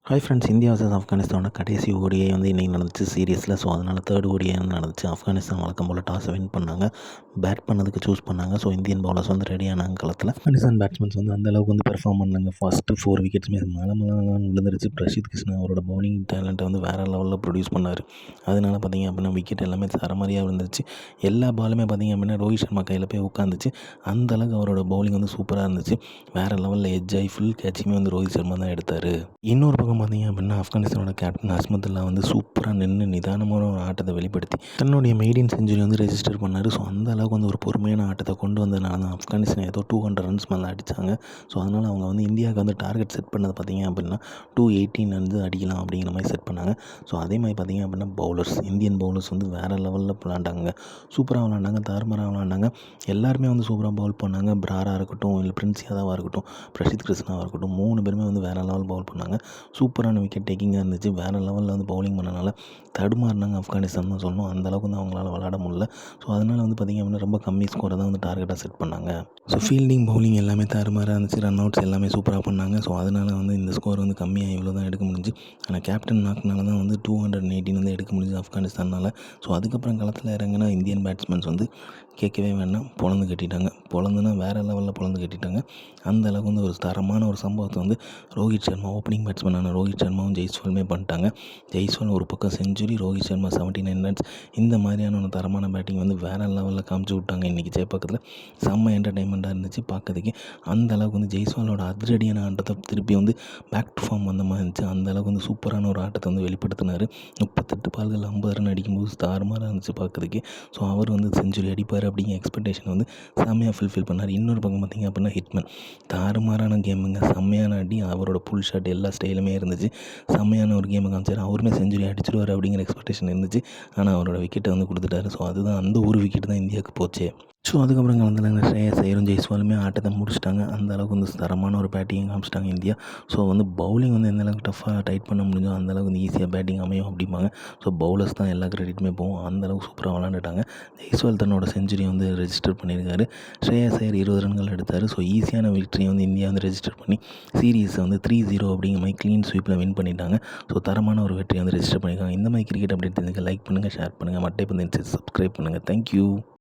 Hi friends, India versus ஆஃப்கானிஸ்தானோட கடைசி ODI வந்து இன்றைக்கி நடந்துச்சு சீரியஸில். ஸோ அதனால் தேர்ட் ஓடிஐ வந்து நடந்துச்சு. ஆஃப்கானிஸ்தான் வழக்கம் போல் டாஸை வின் பண்ணாங்க, பேட் பண்ணதுக்கு சூஸ் பண்ணாங்க. ஸோ இந்தியன் பவுலர்ஸ் வந்து ரெடியானாங்க களத்தில். ஆஃப்கானிஸ்தான் பேட்ஸ்மேன்ஸ் வந்து அந்தளவுக்கு வந்து பெர்ஃபார்ம் பண்ணாங்க. ஃபஸ்ட்டு 4 விக்கெட்ஸுமே மழை விழுந்துருச்சு. பிரஷித் கிருஷ்ணா அவரோட பவுலிங் டேலண்ட்டை வந்து வேறு லெவலில் ப்ரொடியூஸ் பண்ணார். அதனால பார்த்திங்க அப்படின்னா விக்கெட் எல்லாமே தரமாரியாக விழுந்துருச்சு. எல்லா பாலுமே பார்த்திங்க அப்படின்னா ரோஹித் சர்மா கையில் போய் உட்காந்துச்சு. அந்தளவுக்கு அவரோட பவுலிங் வந்து சூப்பராக இருந்துச்சு. வேறு லெவலில் எட்ஜ் ஆகி ஃபுல் கேட்சியுமே வந்து ரோஹித் சர்மா தான் எடுத்தார். இன்னொரு பக்கம் பார்த்திங்க அப்படின்னா ஆஃப்கானிஸ்தானோட கேப்டன் அஸ்மதுல்லா வந்து சூப்பராக நின்று நிதானமான ஒரு ஆட்டத்தை வெளிப்படுத்தி தன்னுடைய மெய்டன் செஞ்சுரி வந்து ரெஜிஸ்டர் பண்ணார். ஸோ அந்த அளவுக்கு வந்து ஒரு பொறுமையான ஆட்டத்தை கொண்டு வந்ததுனால தான் ஆஃப்கானிஸ்தான் ஏதோ 200 ரன்ஸ் மேலே அடித்தாங்க. ஸோ அதனால் அவங்க வந்து இந்தியாவுக்கு வந்து டார்கெட் செட் பண்ணது பார்த்திங்க அப்படின்னா 218 வந்து அடிக்கலாம் அப்படிங்கிற மாதிரி செட் பண்ணாங்க. ஸோ அதே மாதிரி பார்த்திங்க அப்படின்னா இந்தியன் பவுலர்ஸ் வந்து வேறு லெவலில் விளாண்டாங்க. சூப்பராக விளாண்டாங்க, தாறுமாறாக விளாண்டாங்க. எல்லாருமே வந்து சூப்பராக பவுல் பண்ணாங்க. பிராராக இருக்கட்டும், இல்லை பிரின்ஸ் யாதவாக இருக்கட்டும், பிரஷித் கிருஷ்ணாவாக இருக்கட்டும், 3 பேருமே வந்து வேறு லெவல் பவுல் பண்ணாங்க. சூப்பரான விக்கெட் டேக்கிங்காக இருந்துச்சு. வேறு லெவலில் வந்து பவுலிங் பண்ணனால தடுமாறினாங்க ஆஃப்கானிஸ்தான் தான் சொல்லணும். அந்தளவுக்கு வந்து அவங்களால விளாட முடியல. ஸோ அதனால் வந்து பார்த்திங்க அப்படின்னா ரொம்ப கம்மி ஸ்கோரை தான் வந்து டார்கெட்டாக செட் பண்ணாங்க. ஸோ ஃபீல்டிங், பவுலிங் எல்லாமே தாறுமாறாக இருந்துச்சு. ரன் அவுட்ஸ் எல்லாமே சூப்பராக பண்ணாங்க. ஸோ அதனால் வந்து இந்த ஸ்கோர் வந்து கம்மியாக இவ்வளோ தான் எடுக்க முடிஞ்சு. ஆனால் கேப்டன் நாக்குனால தான் வந்து 218 வந்து எடுக்க முடிஞ்சு ஆஃப்கானிஸ்தானால். ஸோ அதுக்கப்புறம் களத்தில் இறங்கினா இந்தியன் பேட்ஸ்மேன்ஸ் வந்து கேட்கவே வேண்டாம், பொழந்து கட்டிட்டாங்க. பொழந்துனா வேறு லெவலில் பொழந்து கட்டிட்டாங்க. அந்த அளவுக்கு வந்து ஒரு தரமான ஒரு சம்பவத்தை வந்து ரோஹித் சர்மா, ஓப்பனிங் பேட்ஸ்மேனான ரோஹித் சர்மாவும் ஜெய்ஸ்வாலுமே பண்ணிட்டாங்க. ஜெய்ஸ்வால் ஒரு பக்கம் செஞ்சுரி, ரோஹித் சர்மா 79 ரன்ஸ். இந்த மாதிரியான ஒரு தரமான பேட்டிங் வந்து வேறு லெவலில் காமிச்சு விட்டாங்க இன்றைக்கி சேப்பாக்கத்தில். செம்ம என்டர்டைன்மெண்ட்டாக இருந்துச்சு பார்க்கறதுக்கு. அந்த அளவுக்கு வந்து ஜெய்ஸ்வாலோட அதிரடியான ஆட்டத்தை திருப்பி வந்து பேக் டு ஃபார்ம் வந்த மாதிரி இருந்துச்சு. அந்த அளவுக்கு வந்து சூப்பரான ஒரு ஆட்டத்தை வந்து வெளிப்படுத்தினார். 38 பால்கள் 50 ரன் அடிக்கும்போது தாறுமாறாக இருந்துச்சு பார்க்கறதுக்கு. ஸோ அவர் வந்து செஞ்சுரி அடிப்பார் அப்படிங்கிற எக்ஸ்பெக்டேஷன் வந்து செம்மையாக ஃபுல்ஃபில் பண்ணார். இன்னொரு பக்கம் பார்த்திங்க அப்படின்னா ஹிட்மேன் தாறுமாறான கேமுங்க, செம்மையான அடி. அவரோட புல் ஷாட் எல்லா ஸ்டைலுமே இருந்துச்சு. செம்மையான ஒரு கேமை காமிச்சார். அவருமே செஞ்சுரி அடிச்சிடுவார் அப்படிங்கிற எக்ஸ்பெக்டேஷன் இருந்துச்சு. ஆனால் அவரோட விக்கெட்டை வந்து கொடுத்துட்டாரு. ஸோ அதுதான் அந்த ஒரு விக்கெட் தான் இந்தியாவுக்கு போச்சே. ஸோ அதுக்கப்புறம் கலந்துலாங்க ஸ்ரேயஸ் ஐயரும் ஜெய்ஸ்வாலுமே ஆட்டத்தை முடிச்சிட்டாங்க. அந்த அளவுக்கு வந்து தரமான ஒரு பேட்டிங் காமிச்சிட்டாங்க இந்தியா. ஸோ வந்து பவுலிங் வந்து எந்த அளவுக்கு டஃப்பாக டைட் பண்ண முடிஞ்சோ அந்த அளவுக்கு வந்து ஈஸியாக பேட்டிங் அமையும் அப்படிம்பாங்க. ஸோ பவுலர்ஸ் தான் எல்லா கிரெடிட்டுமே போகும். அந்த அளவுக்கு சூப்பராக விளாண்டுட்டாங்க. ஜெய்ஸ்வால் தன்னோட செஞ்சுரி வந்து ரெஜிஸ்டர் பண்ணியிருக்காரு. ஸ்ரேயஸ் ஐயர் 20 ரன்கள் எடுத்தார். ஸோ ஈஸியான விக்டரியை வந்து இந்தியா வந்து ரெஜிஸ்டர் பண்ணி சீரீஸை வந்து 3-0 அப்படிங்கிற மாதிரி க்ளீன் ஸ்வீப்பில் வின் பண்ணிட்டாங்க. ஸோ தரமான ஒரு வெற்றியை வந்து ரெஜிஸ்டர் பண்ணியிருக்காங்க. இந்த மாதிரி கிரிக்கெட் அப்டேட் தெரிஞ்சுக்க லைக் பண்ணுங்கள், ஷேர் பண்ணுங்கள், மட்டை பந்து சப்ஸ்கிரைப் பண்ணுங்கள். தேங்க்யூ.